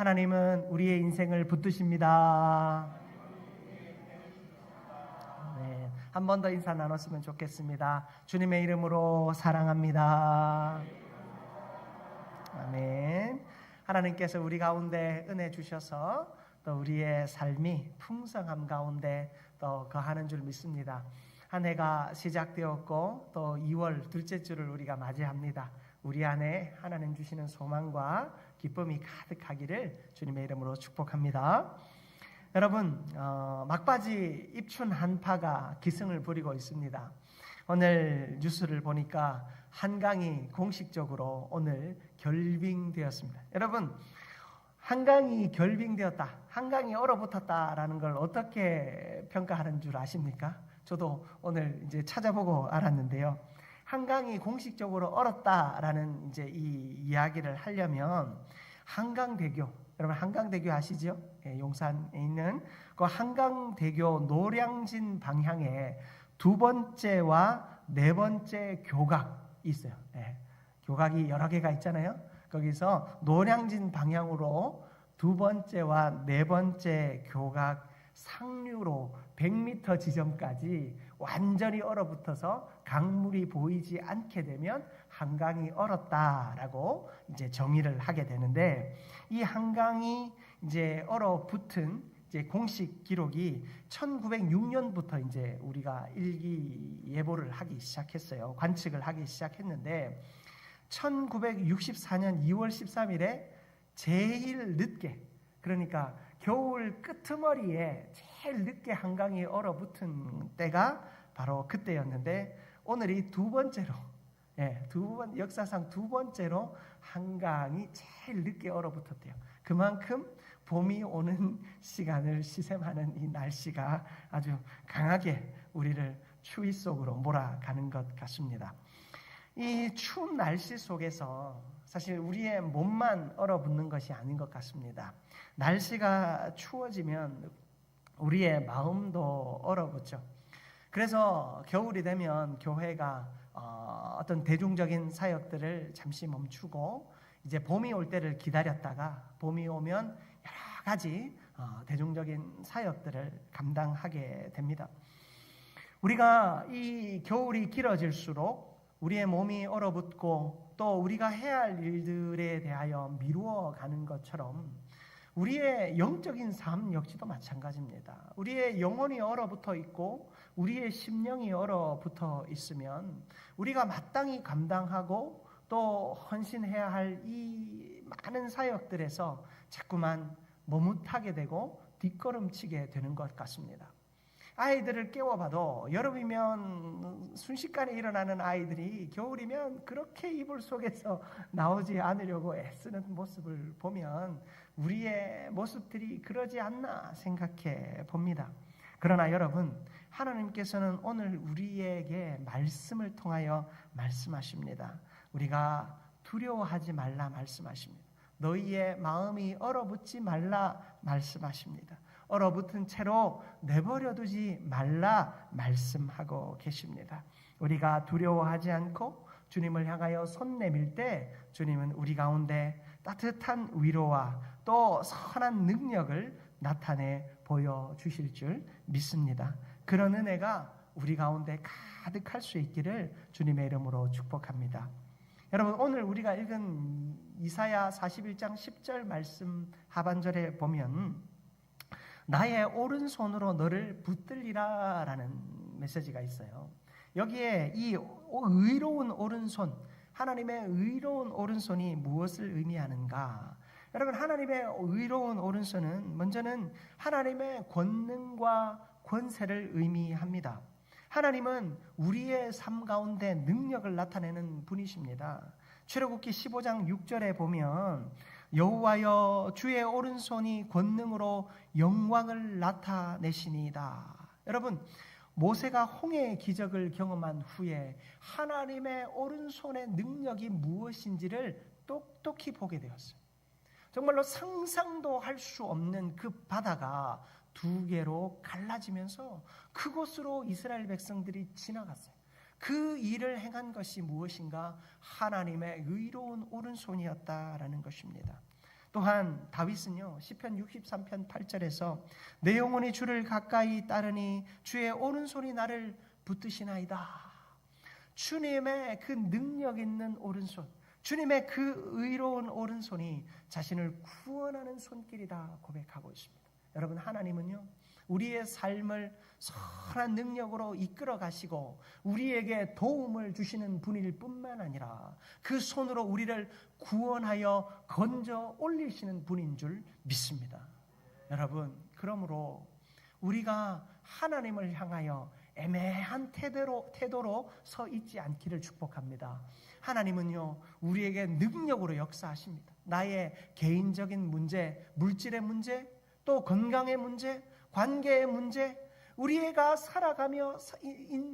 하나님은 우리의 인생을 붙드십니다. 네, 한 번 더 인사 나눴으면 좋겠습니다. 주님의 이름으로 사랑합니다. 아멘. 하나님께서 우리 가운데 은혜 주셔서 또 우리의 삶이 풍성함 가운데 또 거하는 줄 믿습니다. 한 해가 시작되었고 또 2월 둘째 주를 우리가 맞이합니다. 우리 안에 하나님 주시는 소망과 기쁨이 가득하기를 주님의 이름으로 축복합니다. 여러분, 막바지 입춘 한파가 기승을 부리고 있습니다. 오늘 뉴스를 보니까 한강이 공식적으로 오늘 결빙되었습니다. 여러분, 한강이 결빙되었다, 한강이 얼어붙었다라는 걸 어떻게 평가하는 줄 아십니까? 저도 오늘 이제 찾아보고 알았는데요. 한강이 공식적으로 얼었다라는 이제 이 이야기를 하려면 한강대교, 여러분 한강대교 아시죠? 예, 용산에 있는 그 한강대교 노량진 방향에 두 번째와 네 번째 교각이 있어요. 예, 교각이 여러 개가 있잖아요. 거기서 노량진 방향으로 두 번째와 네 번째 교각 상류로 100m 지점까지 완전히 얼어붙어서 강물이 보이지 않게 되면 한강이 얼었다라고 이제 정의를 하게 되는데, 이 한강이 이제 얼어붙은 이제 공식 기록이 1906년부터 이제 우리가 일기예보를 하기 시작했어요. 관측을 하기 시작했는데 1964년 2월 13일에 제일 늦게, 그러니까 겨울 끄트머리에 제일 늦게 한강이 얼어붙은 때가 바로 그때였는데, 오늘이 두 번째로, 역사상 두 번째로 한강이 제일 늦게 얼어붙었대요. 그만큼 봄이 오는 시간을 시샘하는 이 날씨가 아주 강하게 우리를 추위 속으로 몰아가는 것 같습니다. 이 추운 날씨 속에서 사실 우리의 몸만 얼어붙는 것이 아닌 것 같습니다. 날씨가 추워지면 우리의 마음도 얼어붙죠. 그래서 겨울이 되면 교회가 어떤 대중적인 사역들을 잠시 멈추고 이제 봄이 올 때를 기다렸다가 봄이 오면 여러 가지 대중적인 사역들을 감당하게 됩니다. 우리가 이 겨울이 길어질수록 우리의 몸이 얼어붙고 또 우리가 해야 할 일들에 대하여 미루어가는 것처럼 우리의 영적인 삶 역시도 마찬가지입니다. 우리의 영혼이 얼어붙어 있고 우리의 심령이 얼어붙어 있으면 우리가 마땅히 감당하고 또 헌신해야 할 이 많은 사역들에서 자꾸만 머뭇하게 되고 뒷걸음치게 되는 것 같습니다. 아이들을 깨워봐도 여름이면 순식간에 일어나는 아이들이 겨울이면 그렇게 이불 속에서 나오지 않으려고 애쓰는 모습을 보면 우리의 모습들이 그러지 않나 생각해 봅니다. 그러나 여러분, 하나님께서는 오늘 우리에게 말씀을 통하여 말씀하십니다. 우리가 두려워하지 말라 말씀하십니다. 너희의 마음이 얼어붙지 말라 말씀하십니다. 얼어붙은 채로 내버려두지 말라 말씀하고 계십니다. 우리가 두려워하지 않고 주님을 향하여 손 내밀 때 주님은 우리 가운데 따뜻한 위로와 또 선한 능력을 나타내 보여주실 줄 믿습니다. 그런 은혜가 우리 가운데 가득할 수 있기를 주님의 이름으로 축복합니다. 여러분, 오늘 우리가 읽은 이사야 41장 10절 말씀 하반절에 보면 나의 오른손으로 너를 붙들리라 라는 메시지가 있어요. 여기에 이 의로운 오른손, 하나님의 의로운 오른손이 무엇을 의미하는가? 여러분, 하나님의 의로운 오른손은 먼저는 하나님의 권능과 권세를 의미합니다. 하나님은 우리의 삶 가운데 능력을 나타내는 분이십니다. 출애굽기 15장 6절에 보면 여호와여 주의 오른손이 권능으로 영광을 나타내시니이다. 여러분, 모세가 홍해의 기적을 경험한 후에 하나님의 오른손의 능력이 무엇인지를 똑똑히 보게 되었어요. 정말로 상상도 할 수 없는 그 바다가 두 개로 갈라지면서 그곳으로 이스라엘 백성들이 지나갔어요. 그 일을 행한 것이 무엇인가? 하나님의 의로운 오른손이었다라는 것입니다. 또한 다윗은요 시편 63편 8절에서 내 영혼이 주를 가까이 따르니 주의 오른손이 나를 붙드시나이다. 주님의 그 능력 있는 오른손, 주님의 그 의로운 오른손이 자신을 구원하는 손길이다 고백하고 있습니다. 여러분, 하나님은요 우리의 삶을 선한 능력으로 이끌어 가시고 우리에게 도움을 주시는 분일 뿐만 아니라 그 손으로 우리를 구원하여 건져 올리시는 분인 줄 믿습니다. 여러분, 그러므로 우리가 하나님을 향하여 애매한 태도로 서 있지 않기를 축복합니다. 하나님은요 우리에게 능력으로 역사하십니다. 나의 개인적인 문제, 물질의 문제, 또 건강의 문제, 관계의 문제, 우리가 살아가며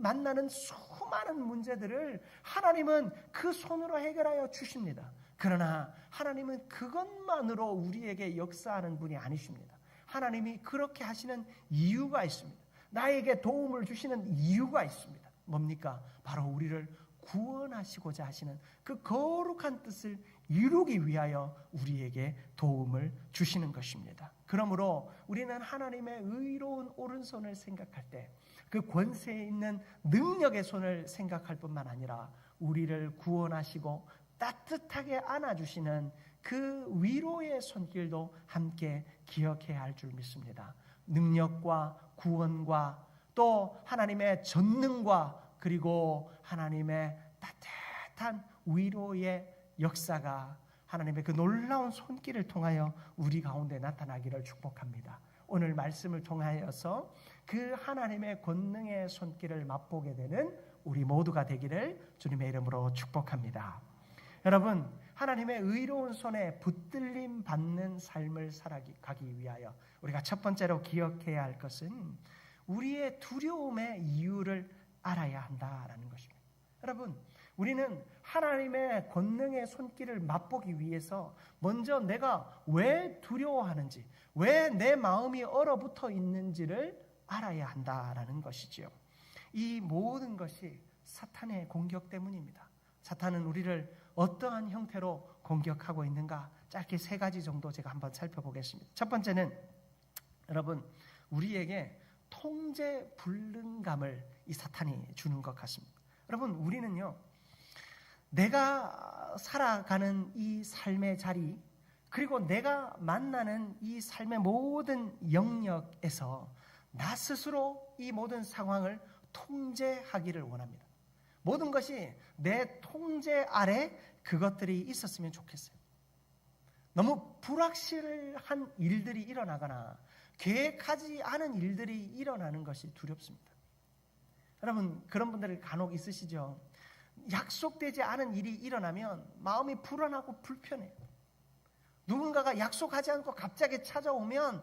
만나는 수많은 문제들을 하나님은 그 손으로 해결하여 주십니다. 그러나 하나님은 그것만으로 우리에게 역사하는 분이 아니십니다. 하나님이 그렇게 하시는 이유가 있습니다. 나에게 도움을 주시는 이유가 있습니다. 뭡니까? 바로 우리를 구원하시고자 하시는 그 거룩한 뜻을 이루기 위하여 우리에게 도움을 주시는 것입니다. 그러므로 우리는 하나님의 의로운 오른손을 생각할 때 그 권세에 있는 능력의 손을 생각할 뿐만 아니라 우리를 구원하시고 따뜻하게 안아주시는 그 위로의 손길도 함께 기억해야 할 줄 믿습니다. 능력과 구원과 또 하나님의 전능과 그리고 하나님의 따뜻한 위로의 역사가 하나님의 그 놀라운 손길을 통하여 우리 가운데 나타나기를 축복합니다. 오늘 말씀을 통하여서 그 하나님의 권능의 손길을 맛보게 되는 우리 모두가 되기를 주님의 이름으로 축복합니다. 여러분, 하나님의 의로운 손에 붙들림 받는 삶을 살아가기 위하여 우리가 첫 번째로 기억해야 할 것은 우리의 두려움의 이유를 알아야 한다라는 것입니다. 여러분, 우리는 하나님의 권능의 손길을 맛보기 위해서 먼저 내가 왜 두려워하는지, 왜 내 마음이 얼어붙어 있는지를 알아야 한다라는 것이지요. 이 모든 것이 사탄의 공격 때문입니다. 사탄은 우리를 어떠한 형태로 공격하고 있는가? 짧게 3가지 정도 제가 한번 살펴보겠습니다. 첫 번째는 여러분, 우리에게 통제 불능감을 이 사탄이 주는 것 같습니다. 여러분, 우리는요 내가 살아가는 이 삶의 자리, 그리고 내가 만나는 이 삶의 모든 영역에서 나 스스로 이 모든 상황을 통제하기를 원합니다. 모든 것이 내 통제 아래 그것들이 있었으면 좋겠어요. 너무 불확실한 일들이 일어나거나 계획하지 않은 일들이 일어나는 것이 두렵습니다. 여러분, 그런 분들 간혹 있으시죠? 약속되지 않은 일이 일어나면 마음이 불안하고 불편해요. 누군가가 약속하지 않고 갑자기 찾아오면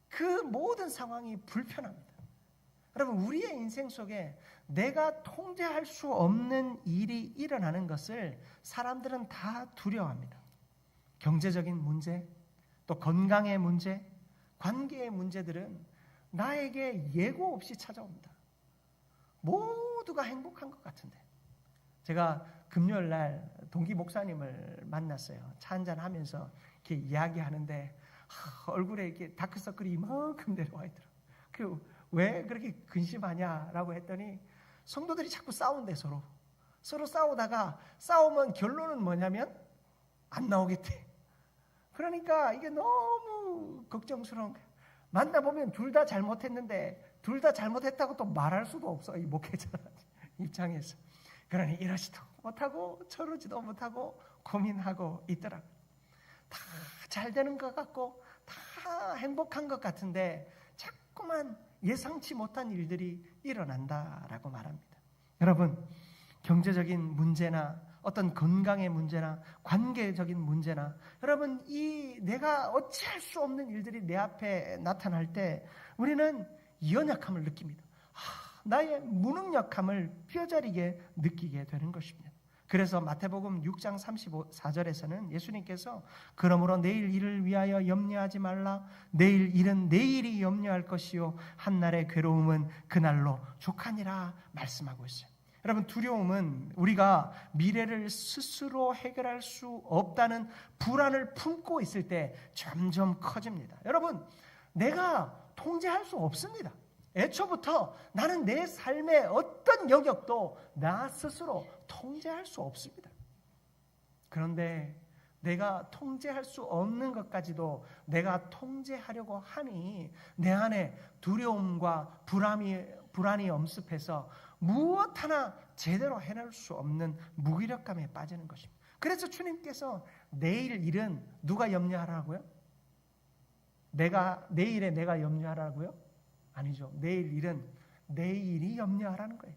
그 모든 상황이 불편합니다. 여러분, 우리의 인생 속에 내가 통제할 수 없는 일이 일어나는 것을 사람들은 다 두려워합니다. 경제적인 문제, 또 건강의 문제, 관계의 문제들은 나에게 예고 없이 찾아옵니다. 모두가 행복한 것 같은데. 제가 금요일 날 동기 목사님을 만났어요. 차 한잔 하면서 이렇게 이야기하는데 얼굴에 이렇게 다크서클이 이만큼 내려와 있더라고요. 왜 그렇게 근심하냐라고 했더니 성도들이 자꾸 싸운대. 서로 싸우다가 싸우면 결론은 뭐냐면 안 나오겠대. 그러니까 이게 너무 걱정스러운 거예요. 만나보면 둘 다 잘못했는데 둘 다 잘못했다고 또 말할 수도 없어, 이 목회자 입장에서. 그러니 이러지도 못하고 저러지도 못하고 고민하고 있더라고요. 다 잘 되는 것 같고 다 행복한 것 같은데 자꾸만 예상치 못한 일들이 일어난다라고 말합니다. 여러분, 경제적인 문제나 어떤 건강의 문제나 관계적인 문제나, 여러분, 이 내가 어찌할 수 없는 일들이 내 앞에 나타날 때 우리는 연약함을 느낍니다. 나의 무능력함을 뼈저리게 느끼게 되는 것입니다. 그래서 마태복음 6장 34절에서는 예수님께서 그러므로 내일 일을 위하여 염려하지 말라. 내일 일은 내일이 염려할 것이요 한날의 괴로움은 그날로 족하니라 말씀하고 있어요. 여러분, 두려움은 우리가 미래를 스스로 해결할 수 없다는 불안을 품고 있을 때 점점 커집니다. 여러분, 내가 통제할 수 없습니다. 애초부터 나는 내 삶의 어떤 영역도 나 스스로 통제할 수 없습니다. 그런데 내가 통제할 수 없는 것까지도 내가 통제하려고 하니 내 안에 두려움과 불안이 엄습해서 무엇 하나 제대로 해낼 수 없는 무기력감에 빠지는 것입니다. 그래서 주님께서 내일 일은 누가 염려하라고요? 내일에 내가 염려하라고요? 아니죠. 내일 일은 내일이 염려하라는 거예요.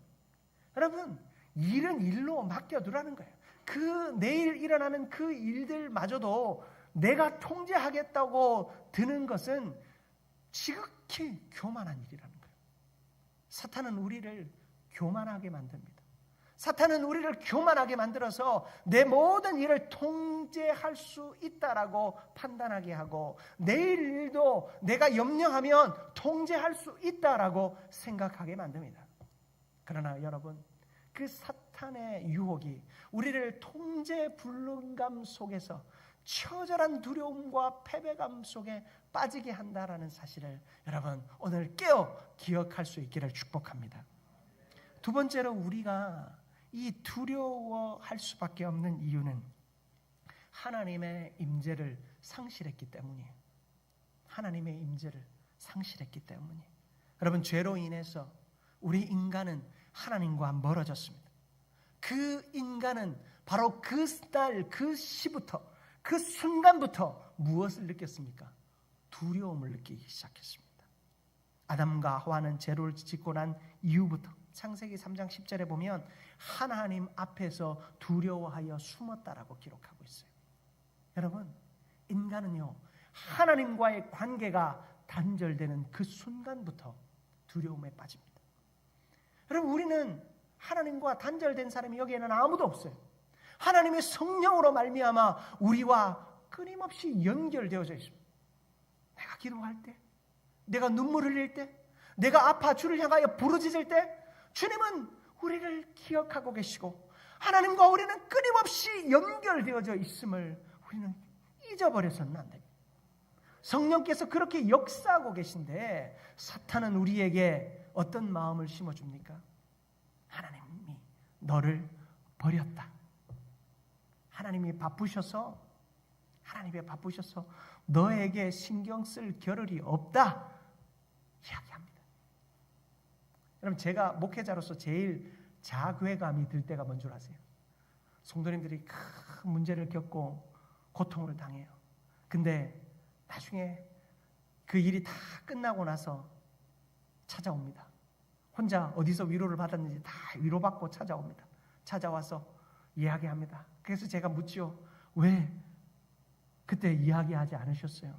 여러분, 일은 일로 맡겨두라는 거예요. 그 내일 일어나는 그 일들마저도 내가 통제하겠다고 드는 것은 지극히 교만한 일이라는 거예요. 사탄은 우리를 교만하게 만듭니다. 사탄은 우리를 교만하게 만들어서 내 모든 일을 통제할 수 있다라고 판단하게 하고 내일 일도 내가 염려하면 통제할 수 있다라고 생각하게 만듭니다. 그러나 여러분, 그 사탄의 유혹이 우리를 통제 불능감 속에서 처절한 두려움과 패배감 속에 빠지게 한다라는 사실을 여러분 오늘 깨어 기억할 수 있기를 축복합니다. 두 번째로 우리가 이 두려워할 수밖에 없는 이유는 하나님의 임재를 상실했기 때문이에요. 하나님의 임재를 상실했기 때문이에요. 여러분, 죄로 인해서 우리 인간은 하나님과 멀어졌습니다. 그 인간은 바로 그 날, 그 시부터, 그 순간부터 무엇을 느꼈습니까? 두려움을 느끼기 시작했습니다. 아담과 하와는 죄를 짓고 난 이후부터 창세기 3장 10절에 보면 하나님 앞에서 두려워하여 숨었다라고 기록하고 있어요. 여러분, 인간은요, 하나님과의 관계가 단절되는 그 순간부터 두려움에 빠집니다. 여러분, 우리는 하나님과 단절된 사람이 여기에는 아무도 없어요. 하나님의 성령으로 말미암아 우리와 끊임없이 연결되어져 있습니다. 내가 기도할 때, 내가 눈물 흘릴 때, 내가 아파 주를 향하여 부르짖을 때 주님은 우리를 기억하고 계시고 하나님과 우리는 끊임없이 연결되어져 있음을 우리는 잊어버려서는 안 됩니다. 성령께서 그렇게 역사하고 계신데 사탄은 우리에게 어떤 마음을 심어줍니까? 하나님이 너를 버렸다. 하나님이 바쁘셔서 너에게 신경 쓸 겨를이 없다 이야기합니다. 여러분, 제가 목회자로서 제일 자괴감이 들 때가 뭔 줄 아세요? 성도님들이 큰 문제를 겪고 고통을 당해요. 근데 나중에 그 일이 다 끝나고 나서 찾아옵니다. 혼자 어디서 위로를 받았는지 다 위로받고 찾아옵니다. 찾아와서 이야기합니다. 그래서 제가 묻죠. 왜 그때 이야기하지 않으셨어요?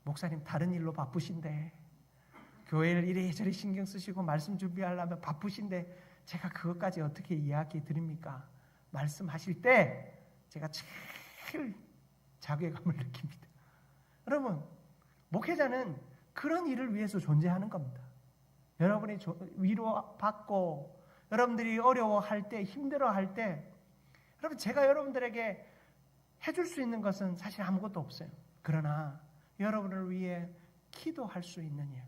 목사님 다른 일로 바쁘신데, 교회를 이래저래 신경 쓰시고 말씀 준비하려면 바쁘신데 제가 그것까지 어떻게 이야기 드립니까? 말씀하실 때 제가 제일 자괴감을 느낍니다. 여러분, 목회자는 그런 일을 위해서 존재하는 겁니다. 여러분이 위로받고 여러분들이 어려워할 때, 힘들어할 때 여러분, 제가 여러분들에게 해줄 수 있는 것은 사실 아무것도 없어요. 그러나 여러분을 위해 기도할 수 있는 일,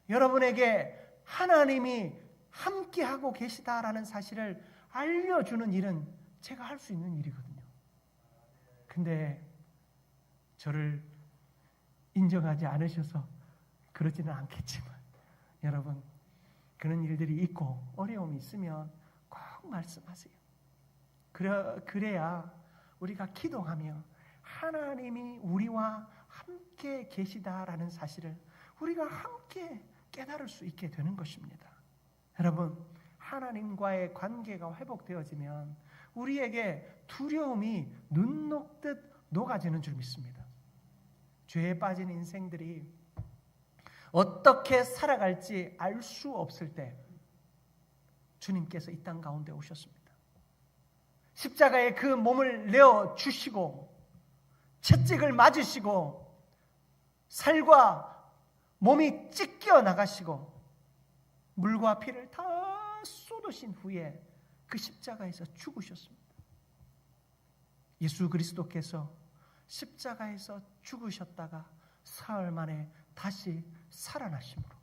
여러분에게 하나님이 함께하고 계시다라는 사실을 알려주는 일은 제가 할 수 있는 일이거든요. 근데 저를 인정하지 않으셔서 그러지는 않겠지만 여러분, 그런 일들이 있고 어려움이 있으면 꼭 말씀하세요. 그래야 우리가 기도하며 하나님이 우리와 함께 계시다라는 사실을 우리가 함께 깨달을 수 있게 되는 것입니다. 여러분, 하나님과의 관계가 회복되어지면 우리에게 두려움이 눈 녹듯 녹아지는 줄 믿습니다. 죄에 빠진 인생들이 어떻게 살아갈지 알 수 없을 때 주님께서 이 땅 가운데 오셨습니다. 십자가에 그 몸을 내어주시고 채찍을 맞으시고 살과 몸이 찢겨 나가시고 물과 피를 다 쏟으신 후에 그 십자가에서 죽으셨습니다. 예수 그리스도께서 십자가에서 죽으셨다가 사흘 만에 다시 살아나심으로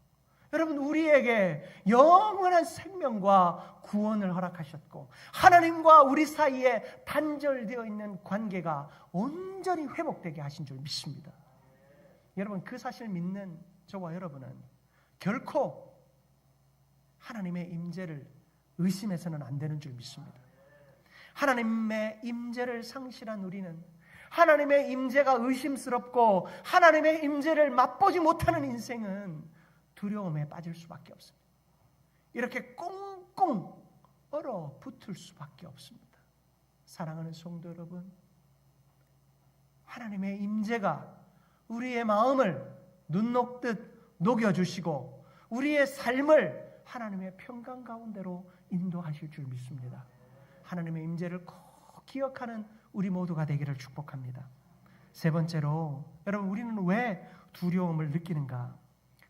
여러분 우리에게 영원한 생명과 구원을 허락하셨고 하나님과 우리 사이에 단절되어 있는 관계가 온전히 회복되게 하신 줄 믿습니다. 여러분 그 사실 믿는 저와 여러분은 결코 하나님의 임재를 의심해서는 안 되는 줄 믿습니다. 하나님의 임재를 상실한 우리는 하나님의 임재가 의심스럽고 하나님의 임재를 맛보지 못하는 인생은 두려움에 빠질 수밖에 없습니다. 이렇게 꽁꽁 얼어붙을 수밖에 없습니다. 사랑하는 성도 여러분, 하나님의 임재가 우리의 마음을 눈 녹듯 녹여주시고 우리의 삶을 하나님의 평강 가운데로 인도하실 줄 믿습니다. 하나님의 임재를 꼭 기억하는 우리 모두가 되기를 축복합니다. 세 번째로 여러분 우리는 왜 두려움을 느끼는가?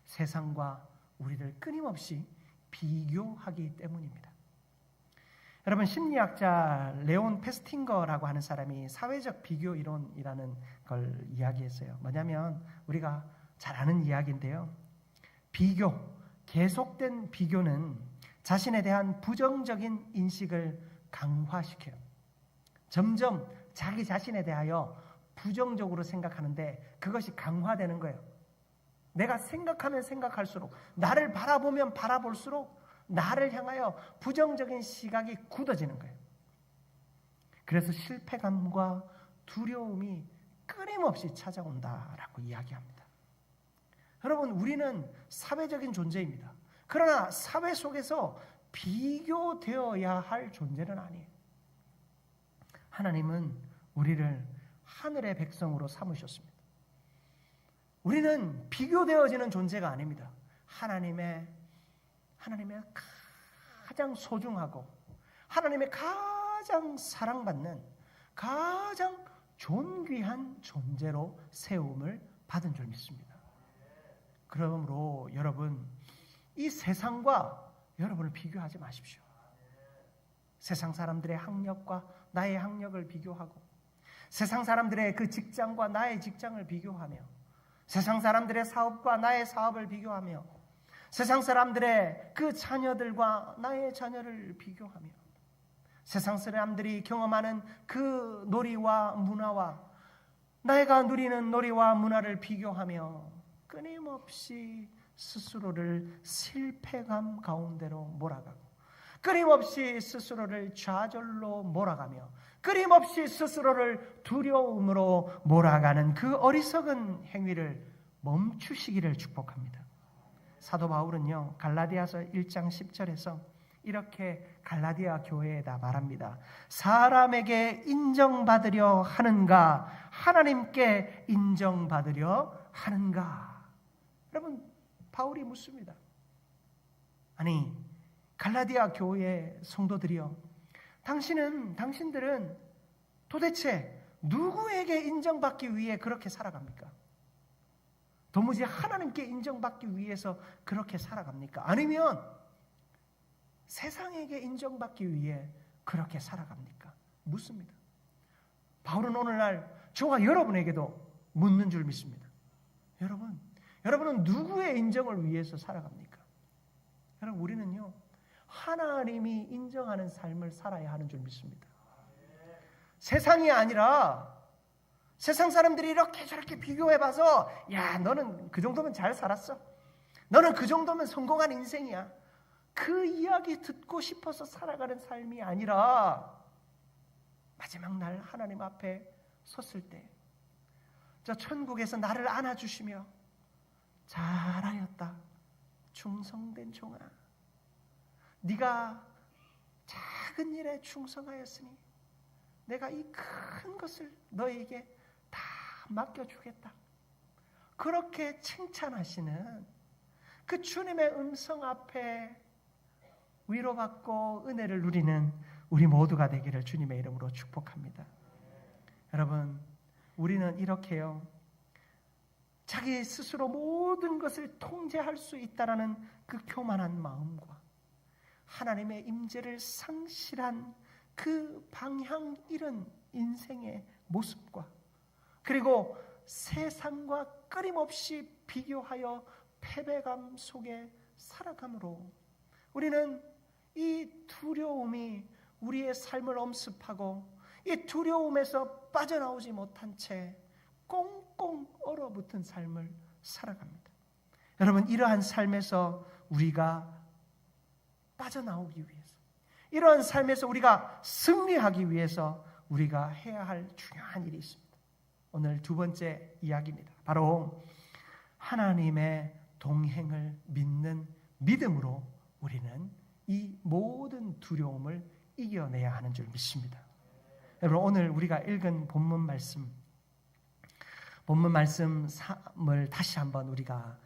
세상과 우리를 끊임없이 비교하기 때문입니다. 여러분 심리학자 레온 페스팅거라고 하는 사람이 사회적 비교 이론이라는 걸 이야기했어요. 뭐냐면 우리가 잘 아는 이야기인데요. 비교, 계속된 비교는 자신에 대한 부정적인 인식을 강화시켜요. 점점 자기 자신에 대하여 부정적으로 생각하는데 그것이 강화되는 거예요. 내가 생각하면 생각할수록 나를 바라보면 바라볼수록 나를 향하여 부정적인 시각이 굳어지는 거예요. 그래서 실패감과 두려움이 끊임없이 찾아온다라고 이야기합니다. 여러분 우리는 사회적인 존재입니다. 그러나 사회 속에서 비교되어야 할 존재는 아니에요. 하나님은 우리를 하늘의 백성으로 삼으셨습니다. 우리는 비교되어지는 존재가 아닙니다. 하나님의 가장 소중하고 하나님의 가장 사랑받는 가장 존귀한 존재로 세움을 받은 줄 믿습니다. 그러므로 여러분 이 세상과 여러분을 비교하지 마십시오. 세상 사람들의 학력과 나의 학력을 비교하고 세상 사람들의 그 직장과 나의 직장을 비교하며 세상 사람들의 사업과 나의 사업을 비교하며 세상 사람들의 그 자녀들과 나의 자녀를 비교하며 세상 사람들이 경험하는 그 놀이와 문화와 내가 누리는 놀이와 문화를 비교하며 끊임없이 스스로를 실패감 가운데로 몰아가고 끊임없이 스스로를 좌절로 몰아가며 끊임없이 스스로를 두려움으로 몰아가는 그 어리석은 행위를 멈추시기를 축복합니다. 사도 바울은요 갈라디아서 1장 10절에서 이렇게 갈라디아 교회에다 말합니다. 사람에게 인정받으려 하는가 하나님께 인정받으려 하는가. 여러분 바울이 묻습니다. 아니 갈라디아 교회 성도들이여 당신들은 도대체 누구에게 인정받기 위해 그렇게 살아갑니까? 도무지 하나님께 인정받기 위해서 그렇게 살아갑니까? 아니면 세상에게 인정받기 위해 그렇게 살아갑니까? 묻습니다. 바울은 오늘날 저와 여러분에게도 묻는 줄 믿습니다. 여러분은 누구의 인정을 위해서 살아갑니까? 여러분 우리는요 하나님이 인정하는 삶을 살아야 하는 줄 믿습니다. 세상이 아니라 세상 사람들이 이렇게 저렇게 비교해봐서 야 너는 그 정도면 잘 살았어. 너는 그 정도면 성공한 인생이야. 그 이야기 듣고 싶어서 살아가는 삶이 아니라 마지막 날 하나님 앞에 섰을 때 저 천국에서 나를 안아주시며 잘하였다 충성된 종아 네가 작은 일에 충성하였으니 내가 이 큰 것을 너에게 다 맡겨주겠다. 그렇게 칭찬하시는 그 주님의 음성 앞에 위로받고 은혜를 누리는 우리 모두가 되기를 주님의 이름으로 축복합니다. 여러분 우리는 이렇게요 자기 스스로 모든 것을 통제할 수 있다라는 그 교만한 마음과 하나님의 임재를 상실한 그 방향 잃은 인생의 모습과, 그리고 세상과 끊임없이 비교하여 패배감 속에 살아감으로 우리는 이 두려움이 우리의 삶을 엄습하고 이 두려움에서 빠져나오지 못한 채 꽁꽁 얼어붙은 삶을 살아갑니다. 여러분, 이러한 삶에서 우리가 빠져나오기 위해서, 이러한 삶에서 우리가 승리하기 위해서 우리가 해야 할 중요한 일이 있습니다. 오늘 두 번째 이야기입니다. 바로 하나님의 동행을 믿는 믿음으로 우리는 이 모든 두려움을 이겨내야 하는 줄 믿습니다. 여러분, 오늘 우리가 읽은 본문 말씀을 다시 한번 우리가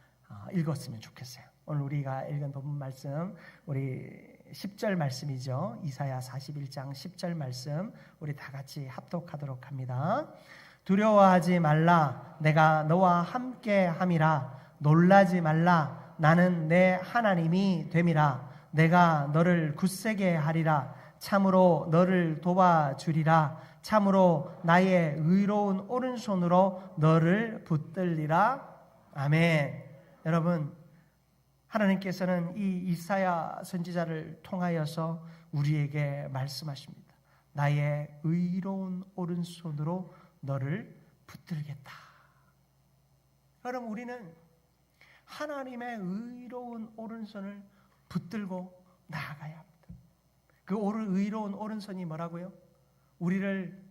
읽었으면 좋겠어요. 오늘 우리가 읽은 본문 말씀, 우리 10절 말씀이죠. 이사야 41장 10절 말씀, 우리 다 같이 합독하도록 합니다. 두려워하지 말라, 내가 너와 함께 함이라. 놀라지 말라, 나는 내 하나님이 됨이라. 내가 너를 굳세게 하리라. 참으로 너를 도와주리라. 참으로 나의 의로운 오른손으로 너를 붙들리라. 아멘. 여러분, 하나님께서는 이 이사야 선지자를 통하여서 우리에게 말씀하십니다. 나의 의로운 오른손으로 너를 붙들겠다. 여러분, 우리는 하나님의 의로운 오른손을 붙들고 나아가야 합니다. 그 의로운 오른손이 뭐라고요? 우리를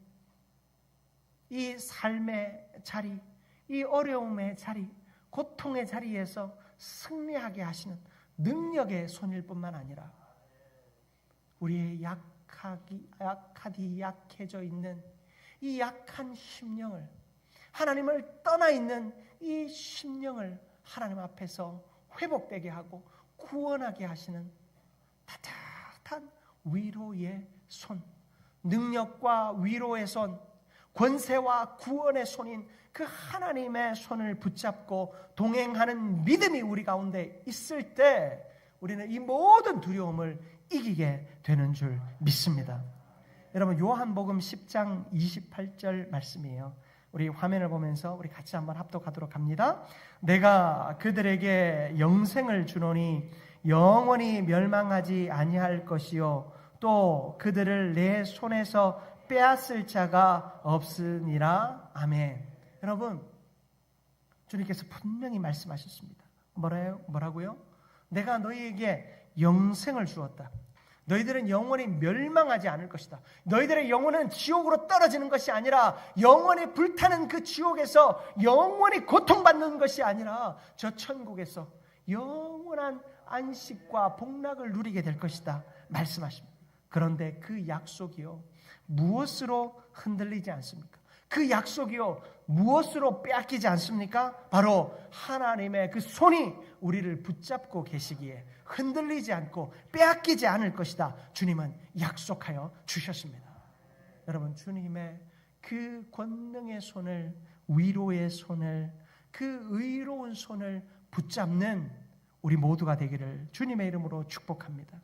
이 삶의 자리, 이 어려움의 자리, 고통의 자리에서 승리하게 하시는 능력의 손일 뿐만 아니라 우리의 약해져 있는 이 약한 심령을, 하나님을 떠나 있는 이 심령을 하나님 앞에서 회복되게 하고 구원하게 하시는 따뜻한 위로의 손, 능력과 위로의 손, 권세와 구원의 손인 그 하나님의 손을 붙잡고 동행하는 믿음이 우리 가운데 있을 때 우리는 이 모든 두려움을 이기게 되는 줄 믿습니다. 여러분, 요한복음 10장 28절 말씀이에요. 우리 화면을 보면서 우리 같이 한번 합독하도록 합니다. 내가 그들에게 영생을 주노니 영원히 멸망하지 아니할 것이요 또 그들을 내 손에서 빼앗을 자가 없으니라. 아멘. 여러분, 주님께서 분명히 말씀하셨습니다. 뭐라고요? 내가 너희에게 영생을 주었다. 너희들은 영원히 멸망하지 않을 것이다. 너희들의 영혼은 지옥으로 떨어지는 것이 아니라 영원히 불타는 그 지옥에서 영원히 고통받는 것이 아니라 저 천국에서 영원한 안식과 복락을 누리게 될 것이다 말씀하십니다. 그런데 그 약속이요, 무엇으로 흔들리지 않습니까? 그 약속이요, 무엇으로 빼앗기지 않습니까? 바로 하나님의 그 손이 우리를 붙잡고 계시기에 흔들리지 않고 빼앗기지 않을 것이다 주님은 약속하여 주셨습니다. 여러분, 주님의 그 권능의 손을, 위로의 손을, 그 의로운 손을 붙잡는 우리 모두가 되기를 주님의 이름으로 축복합니다.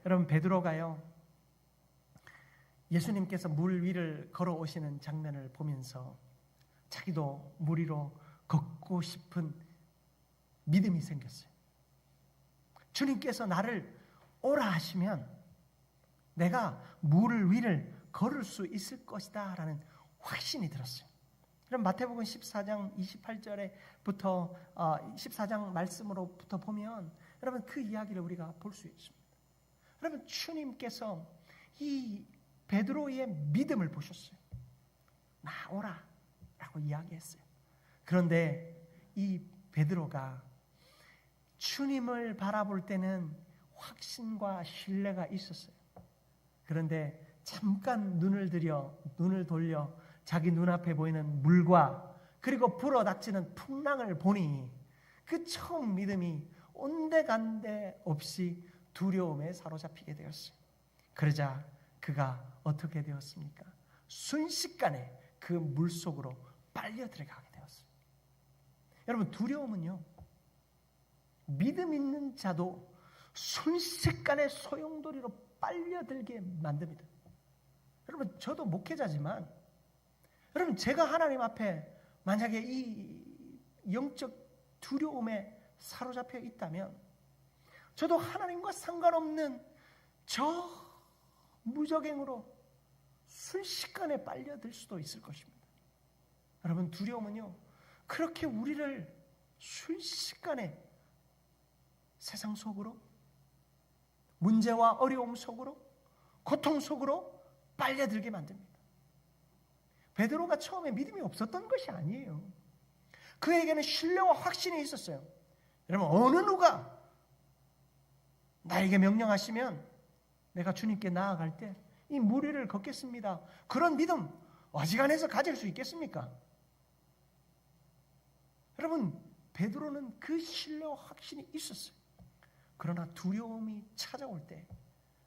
여러분, 베드로가요, 예수님께서 물 위를 걸어오시는 장면을 보면서 자기도 물 위로 걷고 싶은 믿음이 생겼어요. 주님께서 나를 오라 하시면 내가 물 위를 걸을 수 있을 것이다 라는 확신이 들었어요. 그럼 마태복음 14장 28절에부터 14장 말씀으로부터 보면 여러분, 그 이야기를 우리가 볼 수 있습니다. 여러분, 주님께서 이 베드로의 믿음을 보셨어요. 나오라 라고 이야기했어요. 그런데 이 베드로가 주님을 바라볼 때는 확신과 신뢰가 있었어요. 그런데 잠깐 눈을 돌려 자기 눈앞에 보이는 물과 그리고 불어닥치는 풍랑을 보니 그 처음 믿음이 온데간데 없이 두려움에 사로잡히게 되었어요. 그러자 그가 어떻게 되었습니까? 순식간에 그 물속으로 빨려 들어가게 되었어요. 여러분, 두려움은요, 믿음 있는 자도 순식간에 소용돌이로 빨려들게 만듭니다. 여러분, 저도 목회자지만 여러분, 제가 하나님 앞에 만약에 이 영적 두려움에 사로잡혀 있다면 저도 하나님과 상관없는 저 무적행으로 순식간에 빨려들 수도 있을 것입니다. 여러분, 두려움은요, 그렇게 우리를 순식간에 세상 속으로, 문제와 어려움 속으로, 고통 속으로 빨려들게 만듭니다. 베드로가 처음에 믿음이 없었던 것이 아니에요. 그에게는 신뢰와 확신이 있었어요. 여러분, 어느 누가 나에게 명령하시면 내가 주님께 나아갈 때 이 물 위를 걷겠습니다. 그런 믿음 어지간해서 가질 수 있겠습니까? 여러분, 베드로는 그 신뢰와 확신이 있었어요. 그러나 두려움이 찾아올 때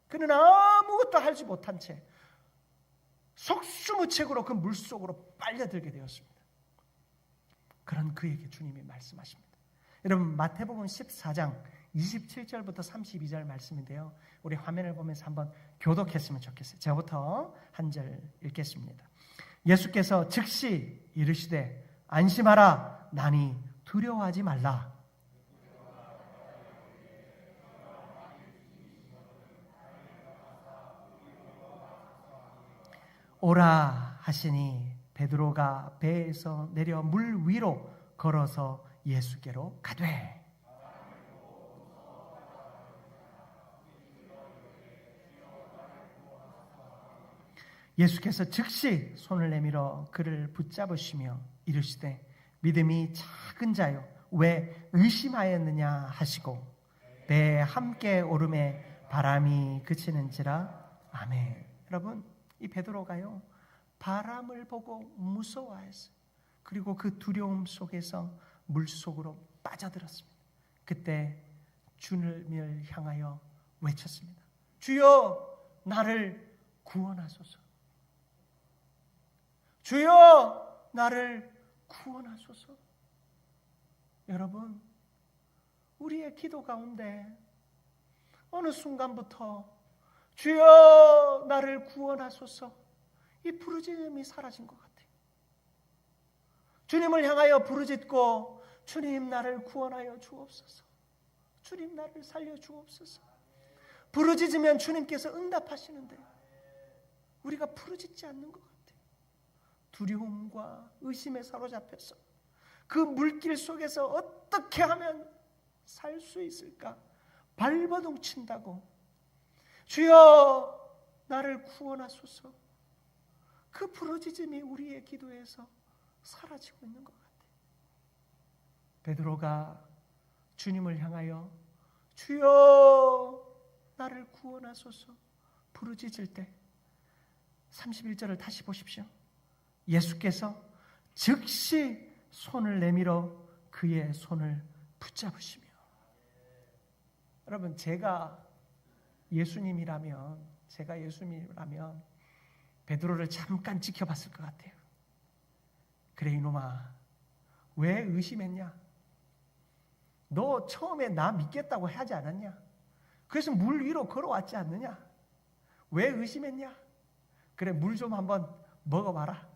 그는 아무것도 하지 못한 채 속수무책으로 그 물속으로 빨려들게 되었습니다. 그런 그에게 주님이 말씀하십니다. 여러분, 마태복음 14장 27절부터 32절 말씀인데요, 우리 화면을 보면서 한번 교독했으면 좋겠어요. 제가부터 한 절 읽겠습니다. 예수께서 즉시 이르시되 안심하라, 나니 두려워하지 말라. 오라 하시니 베드로가 배에서 내려 물 위로 걸어서 예수께로 가되, 예수께서 즉시 손을 내밀어 그를 붙잡으시며 이르시되 믿음이 작은 자여 왜 의심하였느냐 하시고 배에 함께 오름에 바람이 그치는지라. 아멘. 여러분, 이 베드로가요, 바람을 보고 무서워했어요. 그리고 그 두려움 속에서 물속으로 빠져들었습니다. 그때 주님을 향하여 외쳤습니다. 주여, 나를 구원하소서. 주여, 나를 구원하소서. 여러분, 우리의 기도 가운데 어느 순간부터 주여, 나를 구원하소서, 이 부르짖음이 사라진 것 같아요. 주님을 향하여 부르짖고 주님, 나를 구원하여 주옵소서, 주님, 나를 살려 주옵소서. 부르짖으면 주님께서 응답하시는데 우리가 부르짖지 않는 것 같아요. 두려움과 의심에 사로잡혀서 그 물길 속에서 어떻게 하면 살 수 있을까 발버둥 친다고 주여, 나를 구원하소서, 그 부르짖음이 우리의 기도에서 사라지고 있는 것 같아요. 베드로가 주님을 향하여 주여, 나를 구원하소서 부르짖을 때 31절을 다시 보십시오. 예수께서 즉시 손을 내밀어 그의 손을 붙잡으시며. 여러분, 제가 예수님이라면 베드로를 잠깐 지켜봤을 것 같아요. 그래, 이놈아, 왜 의심했냐? 너 처음에 나 믿겠다고 하지 않았냐? 그래서 물 위로 걸어왔지 않느냐? 왜 의심했냐? 그래, 물 좀 한번 먹어봐라.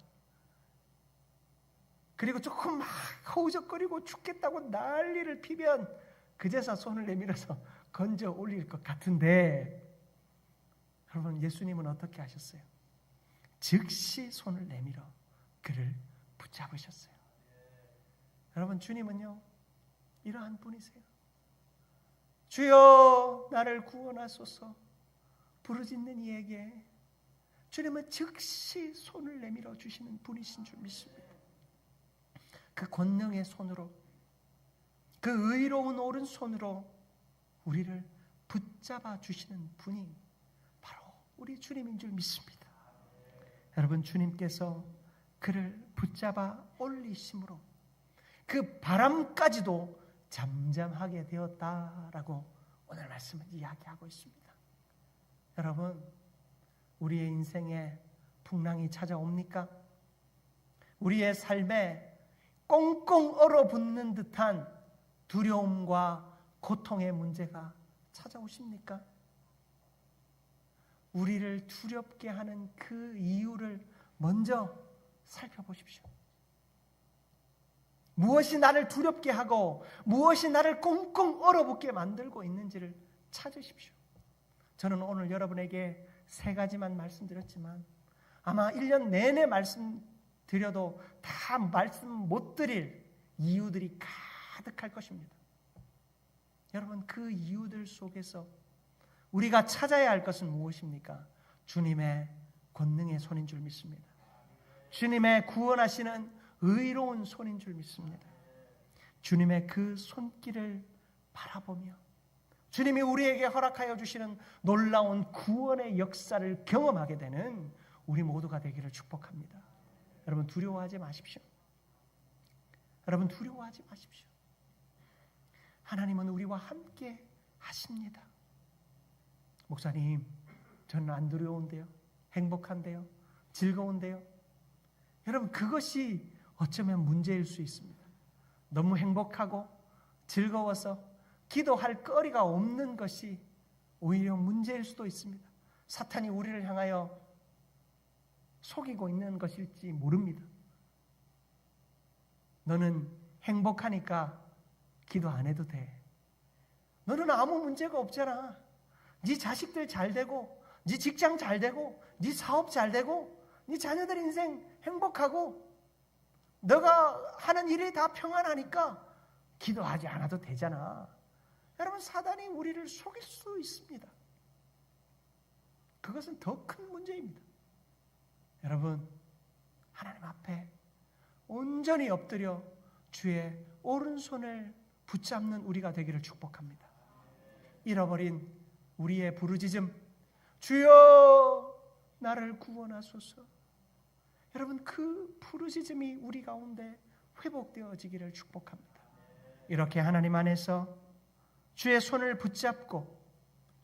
그리고 조금 막 허우적거리고 죽겠다고 난리를 피면 그제서 손을 내밀어서 건져 올릴 것 같은데, 여러분, 예수님은 어떻게 하셨어요? 즉시 손을 내밀어 그를 붙잡으셨어요. 여러분, 주님은요, 이러한 분이세요. 주여, 나를 구원하소서 부르짖는 이에게 주님은 즉시 손을 내밀어 주시는 분이신 줄 믿습니다. 그 권능의 손으로, 그 의로운 오른손으로 우리를 붙잡아 주시는 분이 바로 우리 주님인 줄 믿습니다. 여러분, 주님께서 그를 붙잡아 올리심으로 그 바람까지도 잠잠하게 되었다라고 오늘 말씀은 이야기하고 있습니다. 여러분, 우리의 인생에 풍랑이 찾아옵니까? 우리의 삶에 꽁꽁 얼어붙는 듯한 두려움과 고통의 문제가 찾아오십니까? 우리를 두렵게 하는 그 이유를 먼저 살펴보십시오. 무엇이 나를 두렵게 하고 무엇이 나를 꽁꽁 얼어붙게 만들고 있는지를 찾으십시오. 저는 오늘 여러분에게 3가지만 말씀드렸지만 아마 1년 내내 말씀드려도 다 말씀 못 드릴 이유들이 가득할 것입니다. 여러분, 그 이유들 속에서 우리가 찾아야 할 것은 무엇입니까? 주님의 권능의 손인 줄 믿습니다. 주님의 구원하시는 의로운 손인 줄 믿습니다. 주님의 그 손길을 바라보며 주님이 우리에게 허락하여 주시는 놀라운 구원의 역사를 경험하게 되는 우리 모두가 되기를 축복합니다. 여러분, 두려워하지 마십시오. 여러분, 두려워하지 마십시오. 하나님은 우리와 함께 하십니다. 목사님, 저는 안 두려운데요, 행복한데요, 즐거운데요. 여러분, 그것이 어쩌면 문제일 수 있습니다. 너무 행복하고 즐거워서 기도할 거리가 없는 것이 오히려 문제일 수도 있습니다. 사탄이 우리를 향하여 속이고 있는 것일지 모릅니다. 너는 행복하니까 기도 안 해도 돼. 너는 아무 문제가 없잖아. 네 자식들 잘 되고, 네 직장 잘 되고, 네 사업 잘 되고, 네 자녀들 인생 행복하고, 너가 하는 일이 다 평안하니까 기도하지 않아도 되잖아. 여러분, 사단이 우리를 속일 수 있습니다. 그것은 더 큰 문제입니다. 여러분, 하나님 앞에 온전히 엎드려 주의 오른손을 붙잡는 우리가 되기를 축복합니다. 잃어버린 우리의 부르짖음, 주여 나를 구원하소서. 여러분, 그 부르짖음이 우리 가운데 회복되어지기를 축복합니다. 이렇게 하나님 안에서 주의 손을 붙잡고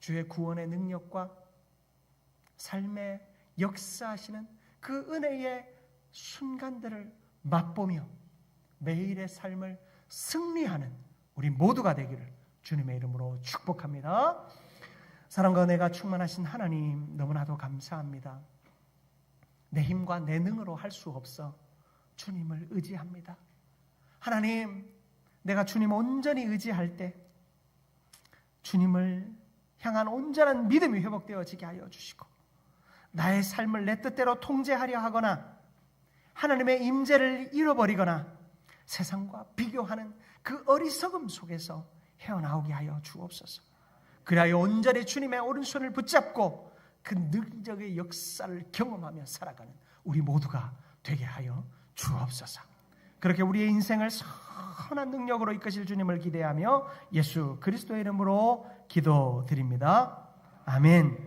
주의 구원의 능력과 삶의 역사하시는 그 은혜의 순간들을 맛보며 매일의 삶을 승리하는 우리 모두가 되기를 주님의 이름으로 축복합니다. 사랑과 은혜가 충만하신 하나님, 너무나도 감사합니다. 내 힘과 내 능으로 할 수 없어 주님을 의지합니다. 하나님, 내가 주님 온전히 의지할 때 주님을 향한 온전한 믿음이 회복되어지게 하여 주시고, 나의 삶을 내 뜻대로 통제하려 하거나 하나님의 임재를 잃어버리거나 세상과 비교하는 그 어리석음 속에서 헤어나오게 하여 주옵소서. 그리하여 온전히 주님의 오른손을 붙잡고 그 능력의 역사를 경험하며 살아가는 우리 모두가 되게 하여 주옵소서. 그렇게 우리의 인생을 선한 능력으로 이끄실 주님을 기대하며 예수 그리스도의 이름으로 기도드립니다. 아멘.